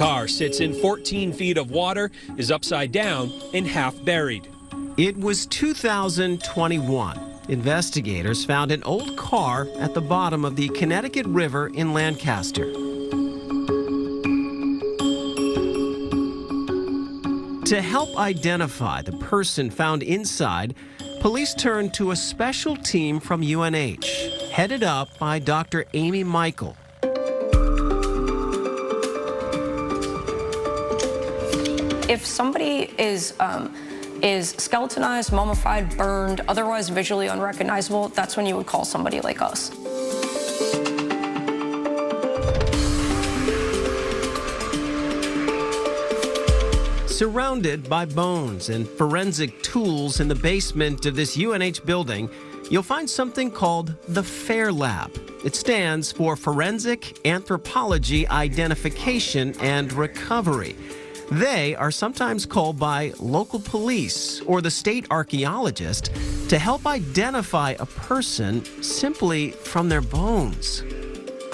car sits in 14 feet of water, is upside down, and half buried. It was 2021. Investigators found an old car at the bottom of the Connecticut River in Lancaster. To help identify the person found inside, police turned to a special team from UNH, headed up by Dr. Amy Michael. If somebody is skeletonized, mummified, burned, otherwise visually unrecognizable, that's when you would call somebody like us. Surrounded by bones and forensic tools in the basement of this UNH building, you'll find something called the FAIR Lab. It stands for Forensic Anthropology Identification and Recovery. They are sometimes called by local police or the state archaeologist to help identify a person simply from their bones.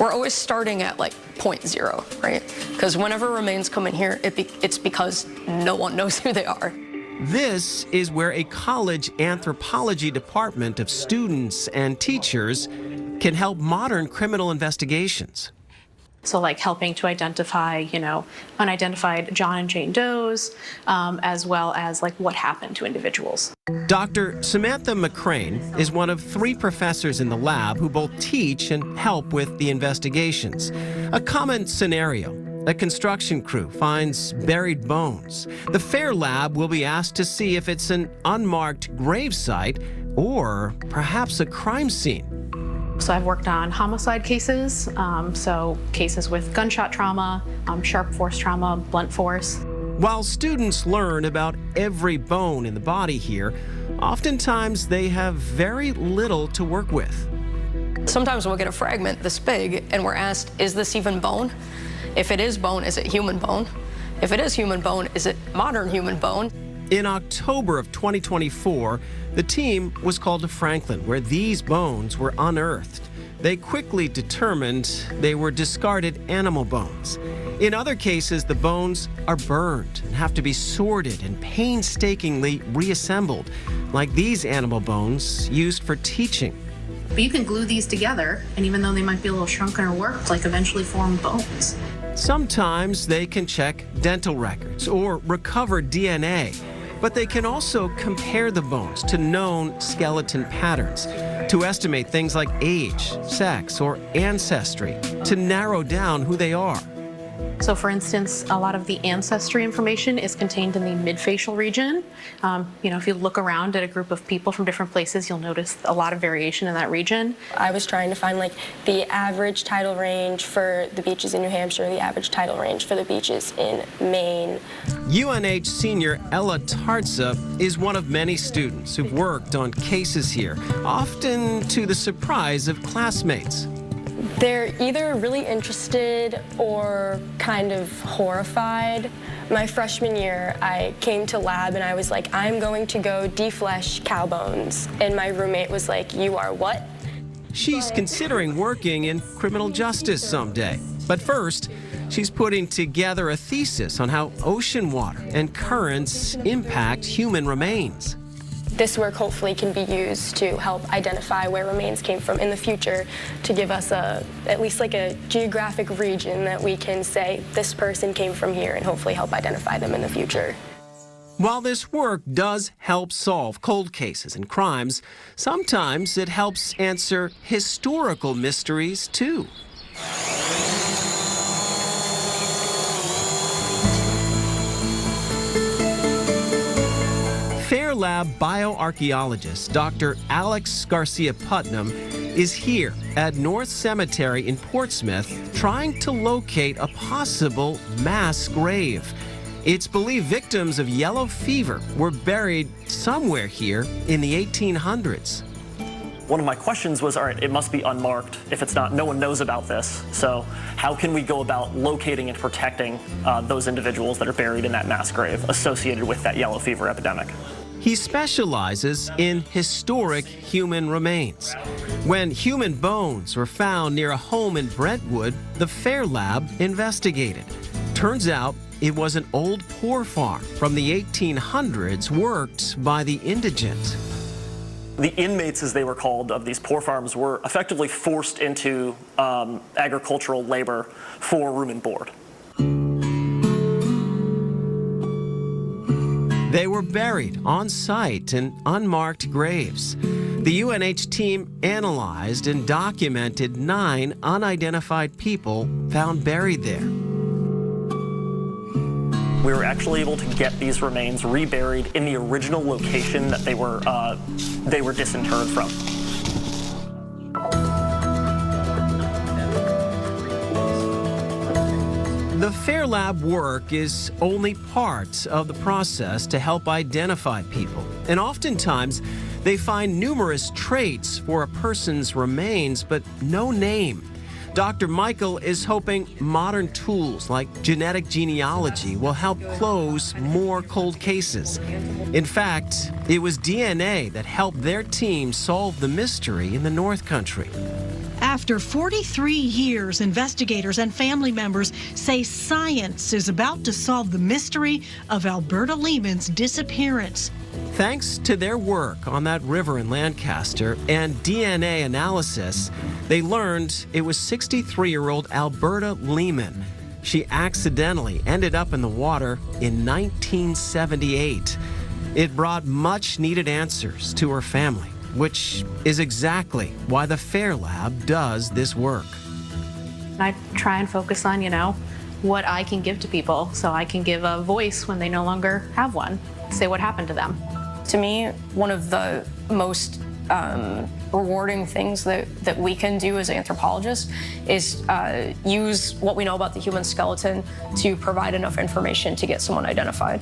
We're always starting at like point zero, right? Because whenever remains come in here, it's because no one knows who they are. This is where a college anthropology department of students and teachers can help modern criminal investigations. So like helping to identify, unidentified John and Jane Does, as well as like what happened to individuals. Dr. Samantha McCrane is one of 3 professors in the lab who both teach and help with the investigations. A common scenario: a construction crew finds buried bones. The FAIR Lab will be asked to see if it's an unmarked grave site or perhaps a crime scene. So I've worked on homicide cases, so cases with gunshot trauma, sharp force trauma, blunt force. While students learn about every bone in the body here, oftentimes they have very little to work with. Sometimes we'll get a fragment this big and we're asked, is this even bone? If it is bone, is it human bone? If it is human bone, is it modern human bone? In October of 2024, the team was called to Franklin, where these bones were unearthed. They quickly determined they were discarded animal bones. In other cases, the bones are burned and have to be sorted and painstakingly reassembled, like these animal bones used for teaching. But you can glue these together, and even though they might be a little shrunken or warped, like eventually form bones. Sometimes they can check dental records or recover DNA, but they can also compare the bones to known skeleton patterns to estimate things like age, sex, or ancestry to narrow down who they are. So for instance, a lot of the ancestry information is contained in the midfacial region. If you look around at a group of people from different places, you'll notice a lot of variation in that region. I was trying to find like the average tidal range for the beaches in New Hampshire, the average tidal range for the beaches in Maine. UNH senior Ella Tarza is one of many students who've worked on cases here, often to the surprise of classmates. They're either really interested or kind of horrified. My freshman year, I came to lab and I was like, I'm going to go deflesh cow bones. And my roommate was like, you are what? She's considering working in criminal justice someday. But first, she's putting together a thesis on how ocean water and currents impact human remains. This work hopefully can be used to help identify where remains came from in the future, to give us at least like a geographic region that we can say this person came from here and hopefully help identify them in the future. While this work does help solve cold cases and crimes, sometimes it helps answer historical mysteries too. FAIR Lab bioarchaeologist Dr. Alex Garcia Putnam is here at North Cemetery in Portsmouth trying to locate a possible mass grave. It's believed victims of yellow fever were buried somewhere here in the 1800s. One of my questions was, all right, it must be unmarked. If it's not, no one knows about this. So how can we go about locating and protecting those individuals that are buried in that mass grave associated with that yellow fever epidemic? He specializes in historic human remains. When human bones were found near a home in Brentwood, the FAIR Lab investigated. Turns out it was an old poor farm from the 1800s worked by the indigent. The inmates, as they were called, of these poor farms were effectively forced into agricultural labor for room and board. They were buried on site in unmarked graves. The UNH team analyzed and documented 9 unidentified people found buried there. We were actually able to get these remains reburied in the original location that they were disinterred from. The Fair Lab work is only part of the process to help identify people, and oftentimes they find numerous traits for a person's remains, but no name. Dr. Michael is hoping modern tools like genetic genealogy will help close more cold cases. In fact, it was DNA that helped their team solve the mystery in the North Country. After 43 years, investigators and family members say science is about to solve the mystery of Alberta Lehman's disappearance. Thanks to their work on that river in Lancaster and DNA analysis, they learned it was 63-year-old Alberta Lehman. She accidentally ended up in the water in 1978. It brought much-needed answers to her family, which is exactly why the Fair Lab does this work. I try and focus on, what I can give to people so I can give a voice when they no longer have one, say what happened to them. To me, one of the most rewarding things that we can do as anthropologists is use what we know about the human skeleton to provide enough information to get someone identified.